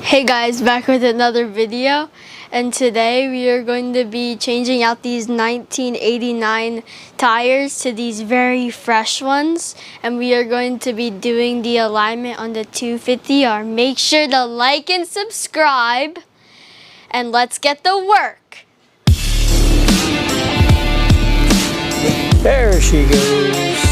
Hey guys, back with another video, and today we are going to be changing out these 1989 tires to these very fresh ones, and we are going to be doing the alignment on the 250R. Make sure to like and subscribe, and let's get to work. There she goes.